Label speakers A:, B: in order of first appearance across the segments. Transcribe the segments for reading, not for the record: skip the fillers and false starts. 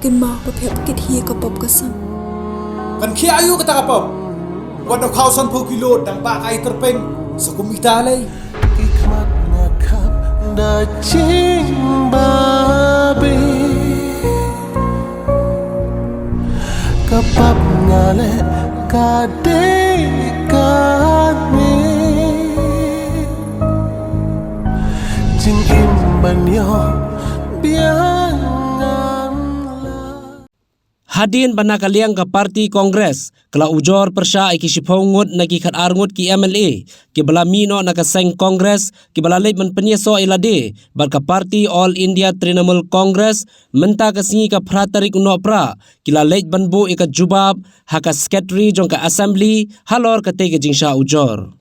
A: Kin ma pa phep kit hi ka pop ka sang.
B: Kan khi ayu kata kapop. Wan no khausan phu kilo dang pa kai terpeng sa kumita lay.
C: Hikmat ngakap da ching babi kapap ngale kade kami jing im banyo biangan
D: Hadin bana kaliang ka parti kongres kala ujor persya iki sipongut nagi khat arngut ki MLA ki bala mino na ka seng kongres ki bala leit men penyeso ilade bar ka parti All India Trinamool Congress menta ka singi ka pratarik uno pra ki la leit banbu ika jubab haka secretary jong ka assembly halor ka te jingsha ujor.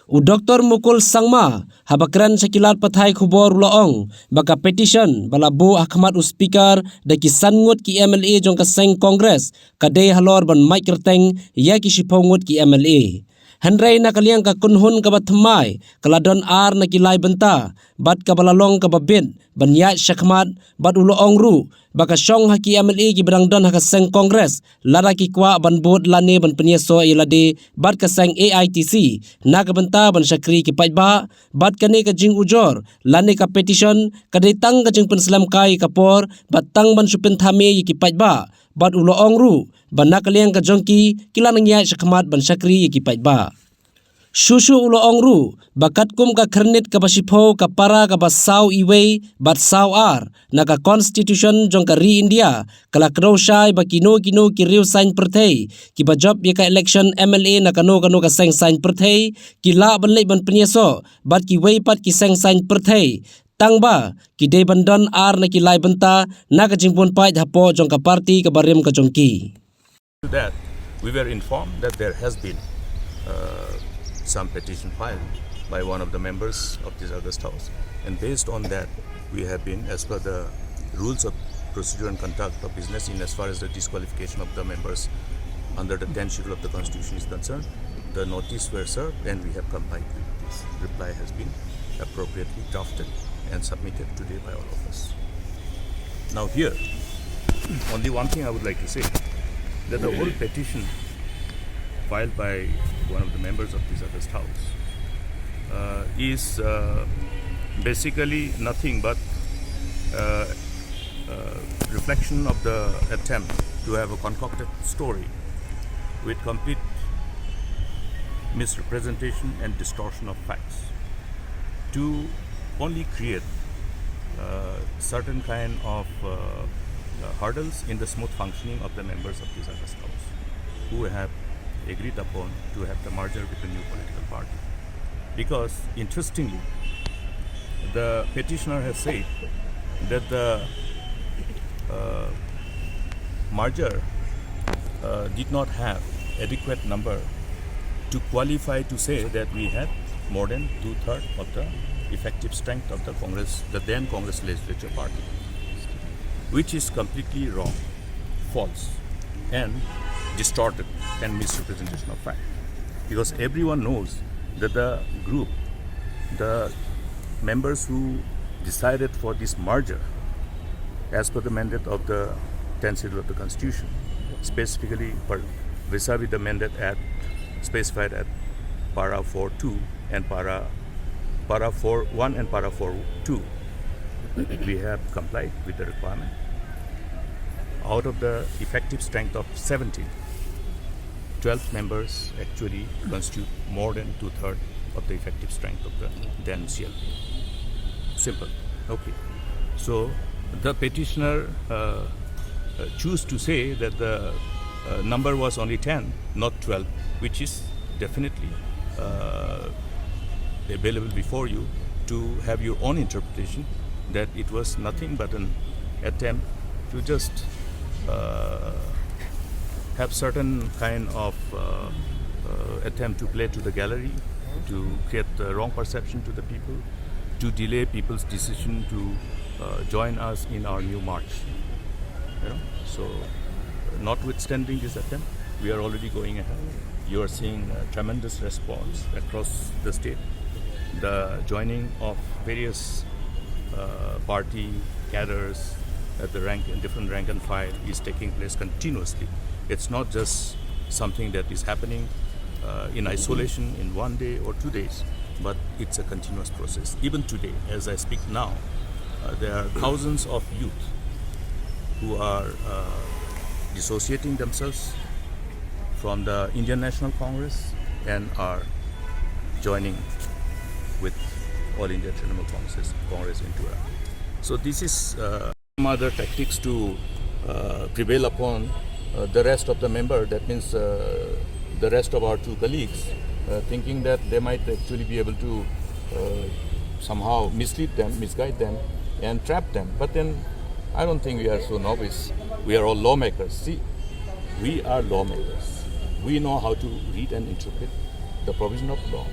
D: U Dr. Mukul Sangma habakran sekilat pathai khubor uloong baka petition bala bu Ahmad u speaker da ki sangut ki MLA jong ka seng kongres kadai halor ban mic kerteng ya ki sipongut ki MLA. Henry na kaliang ka kunhun ka batmai kaladon ar na kilay benta bat ka balalong ka babit banyat syakmat bat uloong ru baka syong haki MLA ki berangdon haka seng kongres lara ki kwa ban bot lane ban penyeso ilade bat ka seng AITC na ka benta ban syakri ki paitba bat kane ka jing ujor lane ka petition kadai tang ka jing penslam kai kapor bat tang ban supin thame ki paitba bat uloong ru ban nakaliang ka jongki kilanang ya syakmat ban syakri ki paitba. Susu uloong ru bakat kum ka kernit ka basipo ka para ka basaw iway bat saw ar na ka constitution jong ka ri India kala krosay bakino kino ki riu sign pertay ki bajob ya ka election MLA na kano ka seng sign pertay ki la banlay ban penyeso bat ki way pat ki seng sign pertay tangba ki day bandon ar na ki lay benta na ka jingpon pait hapo jong ka party ka barim ka jongki.
E: To that, we were informed that there has been some petition filed by one of the members of this August House, and based on that, we have been, as per the rules of procedure and conduct of business, in as far as the disqualification of the members under the 10th schedule of the Constitution is concerned, the notice were served, and we have complied with this. Reply has been appropriately drafted and submitted today by all of us. Now here, only one thing I would like to say, that the whole petition filed by one of the members of this August House is basically nothing but reflection of the attempt to have a concocted story with complete misrepresentation and distortion of facts to only create certain kind of hurdles in the smooth functioning of the members of this August House who have agreed upon to have the merger with the new political party. Because interestingly, the petitioner has said that the merger did not have adequate number to qualify to say that we had more than 2/3 of the effective strength of the Congress, the then Congress legislature party, which is completely wrong, false, and distorted and misrepresentation of fact. Because everyone knows that the group, the members who decided for this merger, as per the mandate of the 10th schedule of the Constitution, specifically vis-a-vis the mandate at specified at para 4.2 and para 4.1 and para 4.2, we have complied with the requirement. Out of the effective strength of 17, 12 members actually constitute more than 2/3 of the effective strength of the then CLP. Simple. Okay. So the petitioner choose to say that the number was only 10, not 12, which is definitely available before you to have your own interpretation that it was nothing but an attempt to just have certain kind of attempt to play to the gallery, to create the wrong perception to the people, to delay people's decision to join us in our new march. So notwithstanding this attempt, we are already going ahead. You are seeing a tremendous response across the state. The joining of various party cadres at the different rank and file is taking place continuously. It's not just something that is happening in isolation in 1 day or 2 days, but it's a continuous process. Even today, as I speak now, there are thousands of youth who are dissociating themselves from the Indian National Congress and are joining with All India Trinamool Congress in Tura. So this is some other tactics to prevail upon the rest of the member. That means the rest of our two colleagues, thinking that they might actually be able to somehow mislead them, misguide them, and trap them. But then I don't think we are so novice. We are all lawmakers. See, we are lawmakers. We know how to read and interpret the provision of law,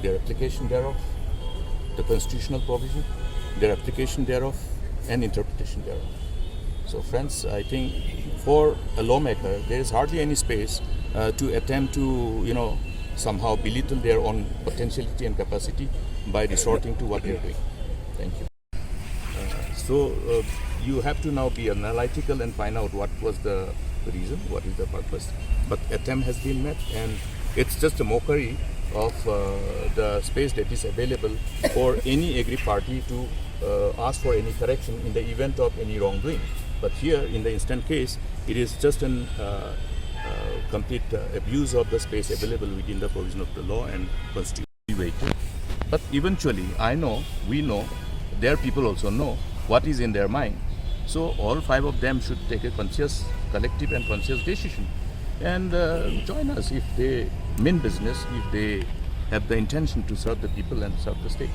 E: their application thereof, the constitutional provision, their application thereof, and interpretation thereof. So friends, I think for a lawmaker, there is hardly any space to attempt to, somehow belittle their own potentiality and capacity by resorting to what they are doing. Thank you. So you have to now be analytical and find out what was the reason, what is the purpose. But attempt has been met, and it's just a mockery of the space that is available for any aggrieved party to ask for any correction in the event of any wrongdoing. But here, in the instant case, it is just an complete abuse of the space available within the provision of the law and constitution. But eventually, we know, their people also know what is in their mind. So all 5 of them should take a conscious, collective and conscious decision and join us if they mean business, if they have the intention to serve the people and serve the state.